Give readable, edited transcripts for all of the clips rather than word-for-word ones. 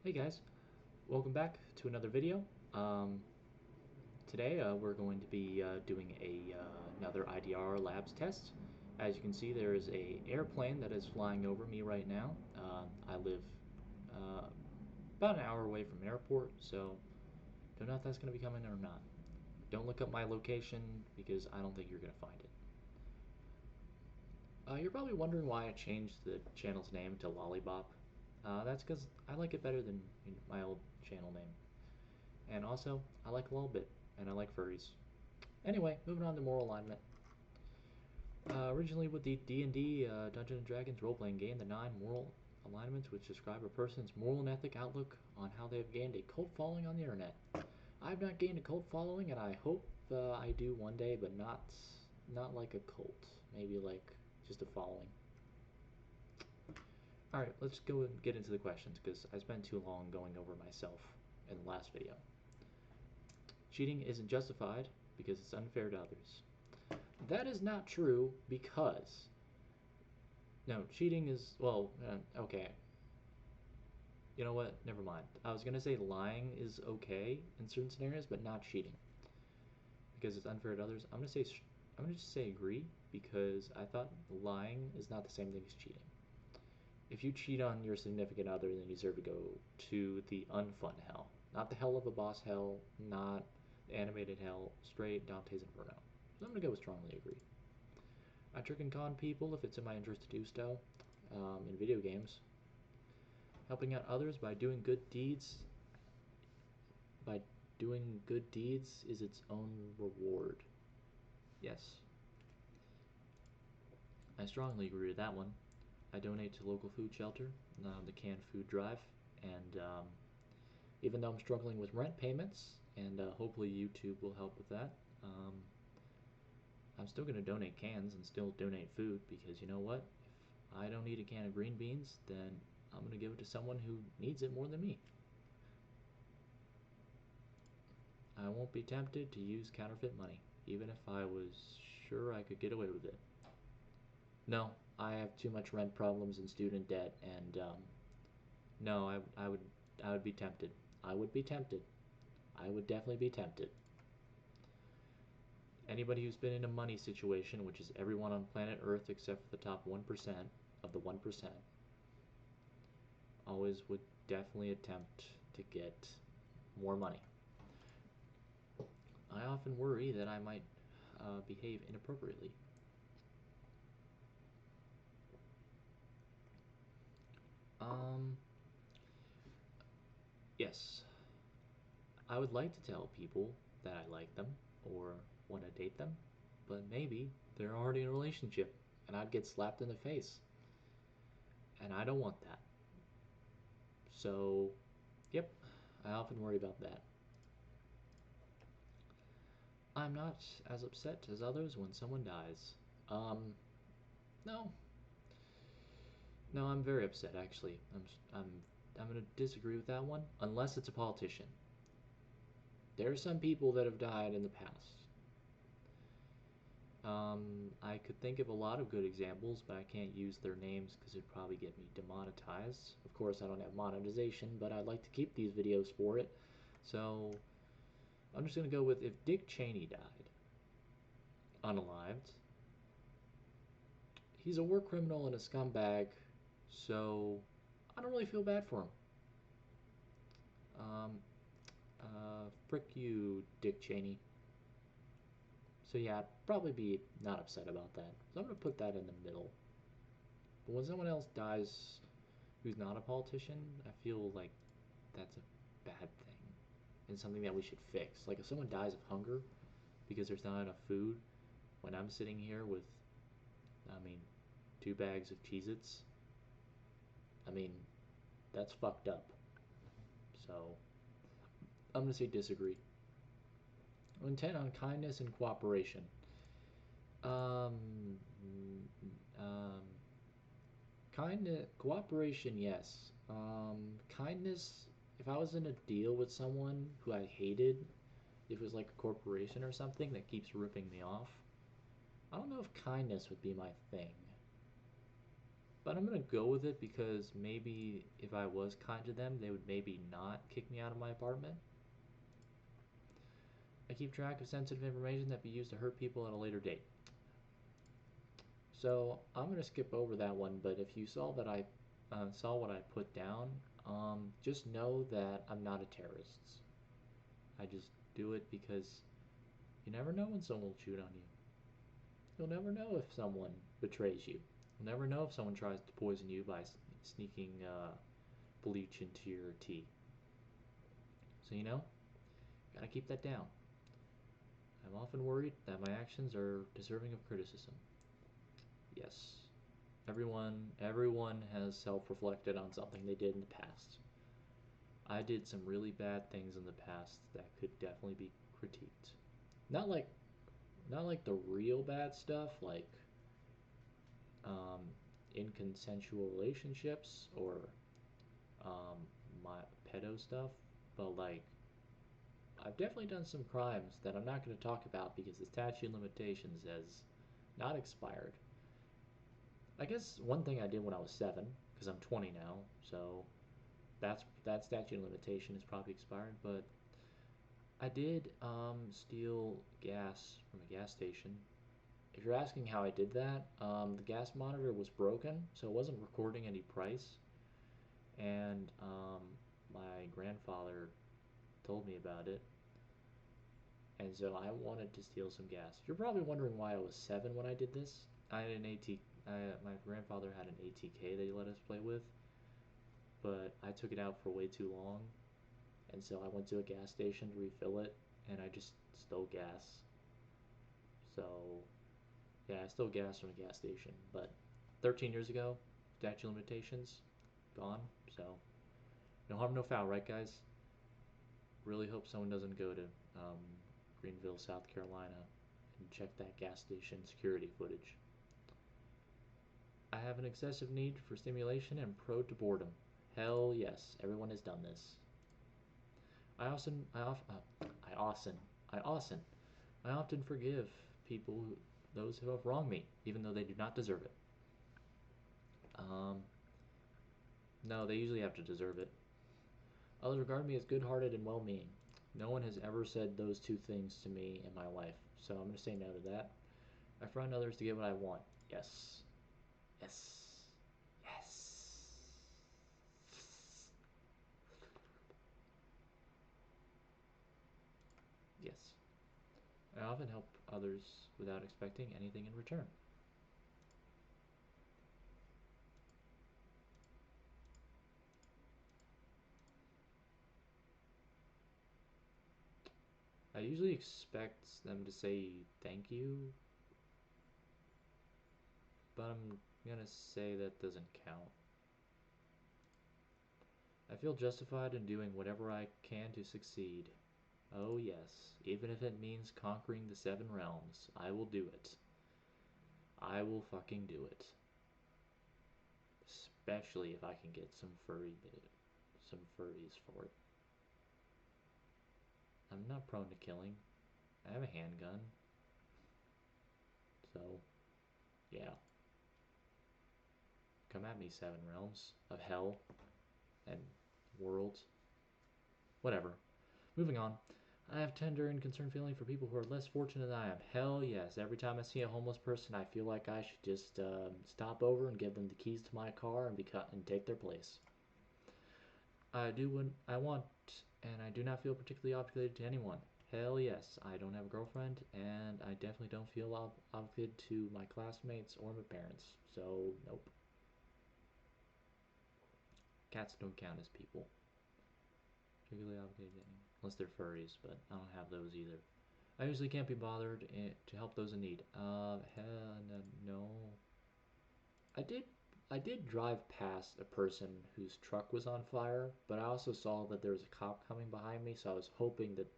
Hey guys, welcome back to another video. Um, Today we're going to be doing another IDR labs test. As you can see, there is a airplane that is flying over me right now. I live uh, about an hour away from an airport, so don't know if that's going to be coming or not. Don't look up my location because I don't think you're going to find it. You're probably wondering why I changed the channel's name to Lollybop. That's because I like it better than my old channel name. And also, I like a little bit, and I like furries. Anyway, moving on to moral alignment. Originally with the D&D Dungeons & Dragons role-playing game, the 9 moral alignments which describe a person's moral and ethic outlook on how they have gained a cult following on the internet. I have not gained a cult following, and I hope I do one day, but not like a cult. Maybe like just a following. Alright, let's go and get into the questions, because I spent too long going over myself in the last video. Cheating isn't justified because it's unfair to others. That is not true because, no, cheating is, well, okay. You know what? Never mind. I was going to say lying is okay in certain scenarios, but not cheating because it's unfair to others. I'm going to just say agree because I thought lying is not the same thing as cheating. If you cheat on your significant other, then you deserve to go to the unfun hell. Not the hell of a boss hell, not animated hell, straight Dante's Inferno. So I'm going to go with strongly agree. I trick and con people if it's in my interest to do so in video games. Helping out others by doing good deeds is its own reward. Yes. I strongly agree with that one. I donate to local food shelter, the canned food drive, and even though I'm struggling with rent payments, and hopefully YouTube will help with that, I'm still going to donate cans and still donate food because you know what? If I don't need a can of green beans, then I'm going to give it to someone who needs it more than me. I won't be tempted to use counterfeit money, even if I was sure I could get away with it. No, I have too much rent problems and student debt, and no, I would be tempted. I would be tempted. I would definitely be tempted. Anybody who's been in a money situation, which is everyone on planet Earth except for the top 1% of the 1%, always would definitely attempt to get more money. I often worry that I might behave inappropriately. Um, yes, I would like to tell people that I like them or want to date them, but maybe they're already in a relationship and I'd get slapped in the face. And I don't want that. So, yep, I often worry about that. I'm not as upset as others when someone dies. No. No, I'm very upset actually. I'm going to disagree with that one unless it's a politician. There are some people that have died in the past. I could think of a lot of good examples, but I can't use their names because it'd probably get me demonetized. Of course, I don't have monetization, but I'd like to keep these videos for it. So I'm just going to go with if Dick Cheney died, unalived, he's a war criminal and a scumbag, so I don't really feel bad for him. Um, Frick you, Dick Cheney. So yeah, I'd probably be not upset about that. So I'm going to put that in the middle. But when someone else dies who's not a politician, I feel like that's a bad thing and something that we should fix. Like if someone dies of hunger because there's not enough food, when I'm sitting here with, I mean, 2 bags of Cheez-Its, I mean, that's fucked up. So I'm going to say disagree. Intent on kindness and cooperation. Um, um, cooperation, yes. Kindness, if I was in a deal with someone who I hated, if it was like a corporation or something that keeps ripping me off, I don't know if kindness would be my thing. But I'm gonna go with it because maybe if I was kind to them, they would maybe not kick me out of my apartment. I keep track of sensitive information that be used to hurt people at a later date. So I'm gonna skip over that one, but if you saw that I saw what I put down, just know that I'm not a terrorist. I just do it because you never know when someone will shoot on you. You'll never know if someone betrays you. You'll never know if someone tries to poison you by sneaking bleach into your tea. So gotta keep that down. I'm often worried that my actions are deserving of criticism. Yes, everyone has self-reflected on something they did in the past. I did some really bad things in the past that could definitely be critiqued. Not like not like the real bad stuff, like um, inconsensual relationships or um, my pedo stuff, but like I've definitely done some crimes that I'm not going to talk about because the statute of limitations has not expired. I guess one thing I did when I was 7, because I'm 20 now, so that statute of limitation is probably expired. But I did steal gas from a gas station. If you're asking how I did that, the gas monitor was broken, so it wasn't recording any price. And my grandfather told me about it, and so I wanted to steal some gas. You're probably wondering why I was 7 when I did this. I had an AT. My grandfather had an ATK that he let us play with, but I took it out for way too long, and so I went to a gas station to refill it, and I just stole gas. So yeah, I stole gas from a gas station, but 13 years ago, statute of limitations gone. So no harm, no foul, right, guys? Really hope someone doesn't go to Greenville, South Carolina, and check that gas station security footage. I have an excessive need for stimulation and prone to boredom. Hell yes, everyone has done this. I often, I off, I often, I often, I often forgive people, those who have wronged me, even though they do not deserve it. Um, no, they usually have to deserve it. Others regard me as good-hearted and well-meaning. No one has ever said those two things to me in my life, so I'm going to say no to that. I frighten others to get what I want. Yes. Yes. Yes. Yes. I often help others without expecting anything in return. I usually expect them to say thank you, but I'm gonna say that doesn't count. I feel justified in doing whatever I can to succeed. Oh yes, even if it means conquering the 7 realms, I will do it. I will fucking do it. Especially if I can get some furries for it. I'm not prone to killing. I have a handgun. So, yeah. Come at me, 7 realms of hell and worlds. Whatever. Moving on. I have tender and concerned feeling for people who are less fortunate than I am. Hell yes. Every time I see a homeless person, I feel like I should just stop over and give them the keys to my car and and take their place. I do what I want, and I do not feel particularly obligated to anyone. Hell yes, I don't have a girlfriend, and I definitely don't feel obligated to my classmates or my parents. So, nope. Cats don't count as people. Particularly obligated to anyone. Unless they're furries, but I don't have those either. I usually can't be bothered to help those in need. Hell no. I did I did drive past a person whose truck was on fire, but I also saw that there was a cop coming behind me, so I was hoping that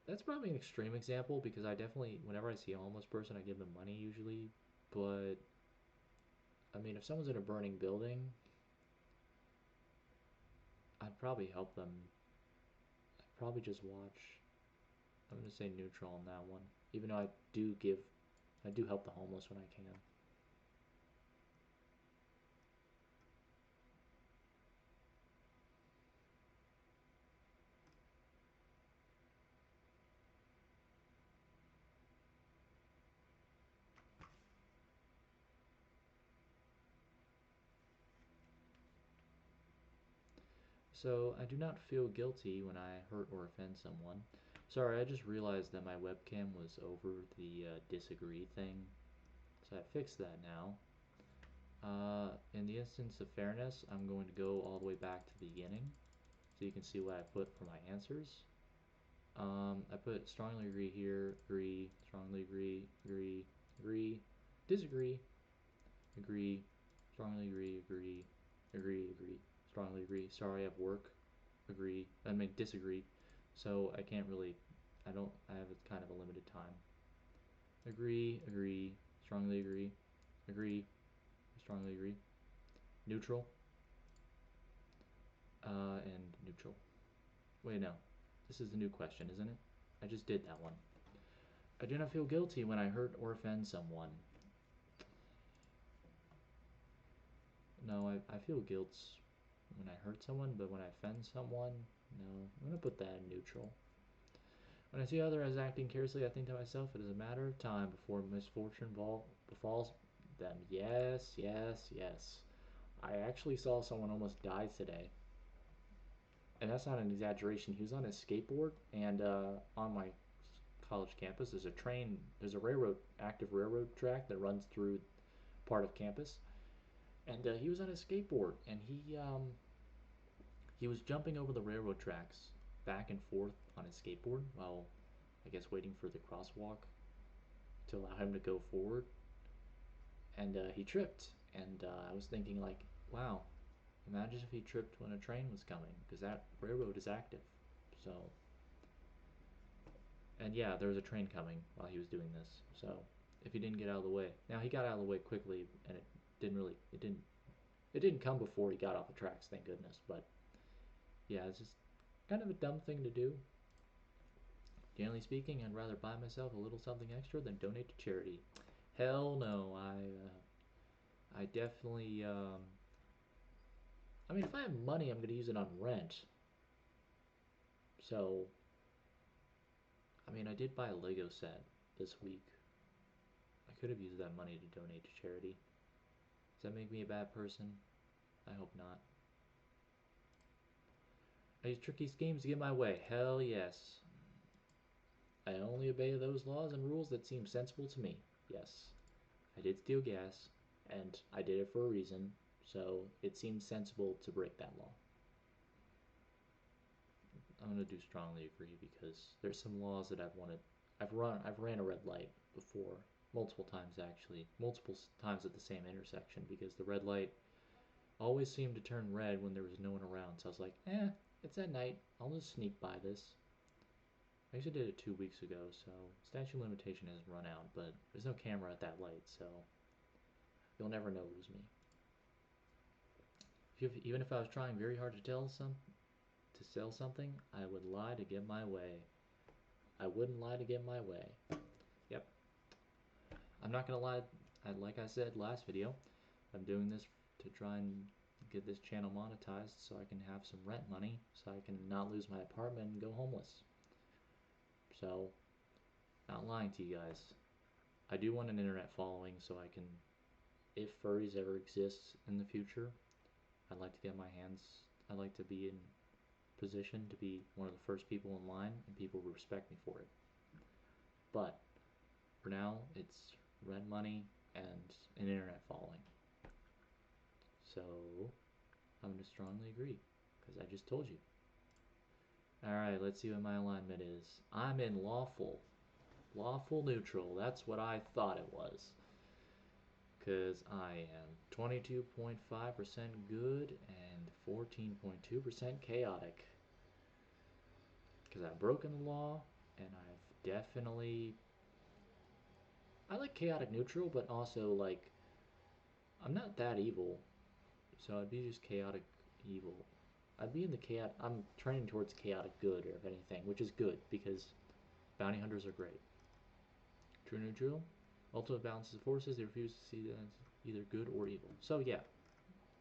that's probably an extreme example because I definitely whenever I see a homeless person, I give them money usually, but I mean, if someone's in a burning building, I'd probably help them. I'd probably just watch. I'm gonna say neutral on that one, even though I do help the homeless when I can. So I do not feel guilty when I hurt or offend someone. Sorry, I just realized that my webcam was over the disagree thing, so I fixed that now. In the instance of fairness, I'm going to go all the way back to the beginning so you can see what I put for my answers. I put strongly agree here, agree, strongly agree, agree, agree, disagree, agree, strongly agree, agree, agree, strongly agree. Sorry, I have work, agree, disagree. So I can't really, I have kind of a limited time. Agree, agree, strongly agree, agree, strongly agree, neutral, and neutral. Wait, no. This is the new question, isn't it? I just did that one. I do not feel guilty when I hurt or offend someone. No, I feel guilt when I hurt someone, but when I offend someone, no. I'm going to put that in neutral. When I see others acting carelessly, I think to myself, it is a matter of time before misfortune befalls them. Yes, yes, yes. I actually saw someone almost die today. And that's not an exaggeration. He was on his skateboard, and on my college campus, there's a active railroad track that runs through part of campus. And he was on his skateboard, and he was jumping over the railroad tracks back and forth on his skateboard while, I guess, waiting for the crosswalk to allow him to go forward. And he tripped, and I was thinking, like, wow, imagine if he tripped when a train was coming, because that railroad is active. So, and yeah, there was a train coming while he was doing this. So, if he didn't get out of the way, now he got out of the way quickly, and it didn't come before he got off the tracks, thank goodness. But yeah, it's just kind of a dumb thing to do. Generally speaking, I'd rather buy myself a little something extra than donate to charity. Hell no, I definitely. I mean, if I have money, I'm gonna use it on rent. So, I mean, I did buy a Lego set this week. I could have used that money to donate to charity. Does that make me a bad person? I hope not. I use tricky schemes to get my way. Hell yes. I only obey those laws and rules that seem sensible to me. Yes. I did steal gas, and I did it for a reason, so it seems sensible to break that law. I'm gonna do strongly agree because there's some laws that I've ran a red light before, multiple times actually, multiple times at the same intersection because the red light always seemed to turn red when there was no one around. So I was like, it's at night. I'll just sneak by this. I actually did it 2 weeks ago, so statute of limitation hasn't run out, but there's no camera at that light, so you'll never know it was me. Even if I was trying very hard to sell something, I would lie to get my way. I wouldn't lie to get my way. Yep. I'm not gonna lie. Like I said last video, I'm doing this to try and get this channel monetized so I can have some rent money so I can not lose my apartment and go homeless. So, not lying to you guys. I do want an internet following so I can, if furries ever exist in the future, I'd like to get my hands, I'd like to be in position to be one of the first people in line and people respect me for it. But for now, it's rent money and an internet following. So I'm going to strongly agree because I just told you. Alright, let's see what my alignment is. I'm in lawful. Lawful neutral. That's what I thought it was. Because I am 22.5% good and 14.2% chaotic. Because I've broken the law and I've definitely. I like chaotic neutral, but also like. I'm not that evil. So I'd be just chaotic evil. I'd be in the chaotic. I'm trending towards chaotic good, or if anything, which is good because bounty hunters are great. True neutral. Ultimate balances forces. They refuse to see that as either good or evil. So yeah,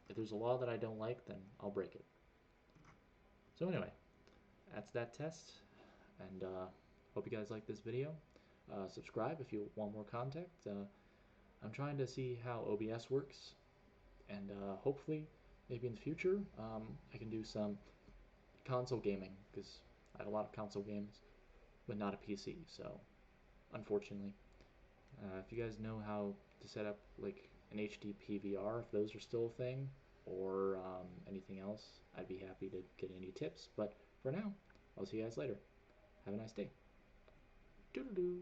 if there's a law that I don't like, then I'll break it. So anyway, that's that test, and hope you guys like this video. Subscribe if you want more content. I'm trying to see how OBS works, and hopefully, maybe in the future, I can do some console gaming, because I had a lot of console games, but not a PC, so unfortunately. If you guys know how to set up like an HD PVR, if those are still a thing, or anything else, I'd be happy to get any tips. But for now, I'll see you guys later. Have a nice day. Doodle-doo.